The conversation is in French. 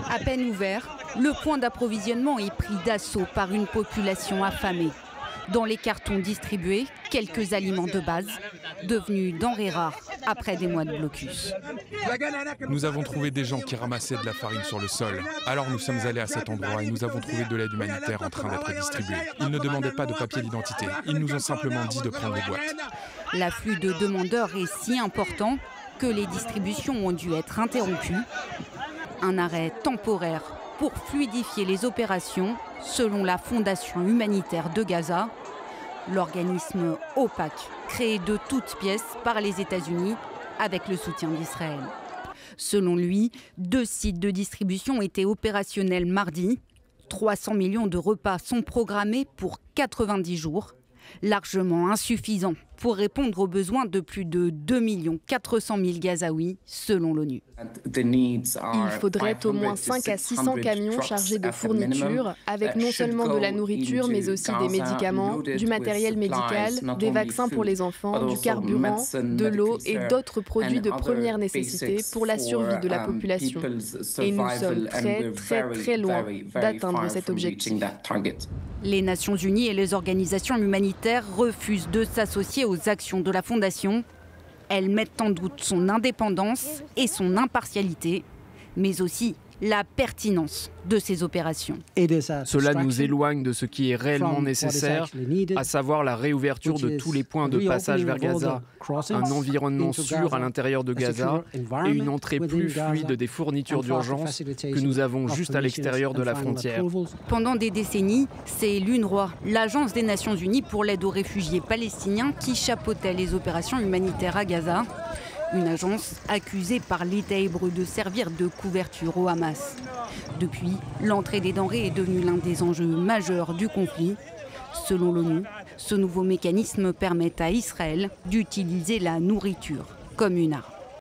À peine ouvert, le point d'approvisionnement est pris d'assaut par une population affamée. Dans les cartons distribués, quelques aliments de base, devenus denrées rares après des mois de blocus. Nous avons trouvé des gens qui ramassaient de la farine sur le sol. Alors nous sommes allés à cet endroit et nous avons trouvé de l'aide humanitaire en train d'être distribuée. Ils ne demandaient pas de papier d'identité, ils nous ont simplement dit de prendre les boîtes. L'afflux de demandeurs est si important que les distributions ont dû être interrompues. Un arrêt temporaire pour fluidifier les opérations, selon la Fondation humanitaire de Gaza, l'organisme opaque créé de toutes pièces par les États-Unis avec le soutien d'Israël. Selon lui, 2 sites de distribution étaient opérationnels mardi. 300 millions de repas sont programmés pour 90 jours, largement insuffisant pour répondre aux besoins de plus de 2 400 000 Gazaouis, selon l'ONU. Il faudrait au moins 5 à 600 camions chargés de fournitures, avec non seulement de la nourriture, mais aussi des médicaments, du matériel médical, des vaccins pour les enfants, du carburant, de l'eau et d'autres produits de première nécessité pour la survie de la population. Et nous sommes très loin d'atteindre cet objectif. Les Nations Unies et les organisations humanitaires refusent de s'associer aux actions de la Fondation. Elles mettent en doute son indépendance et son impartialité, mais aussi la pertinence de ces opérations. Cela nous éloigne de ce qui est réellement nécessaire, à savoir la réouverture de tous les points de passage vers Gaza, un environnement sûr à l'intérieur de Gaza et une entrée plus fluide des fournitures d'urgence que nous avons juste à l'extérieur de la frontière. Pendant des décennies, c'est l'UNRWA, l'Agence des Nations Unies pour l'aide aux réfugiés palestiniens, qui chapeautait les opérations humanitaires à Gaza. Une agence accusée par l'État hébreu de servir de couverture au Hamas. Depuis, l'entrée des denrées est devenue l'un des enjeux majeurs du conflit. Selon l'ONU, ce nouveau mécanisme permet à Israël d'utiliser la nourriture comme une arme.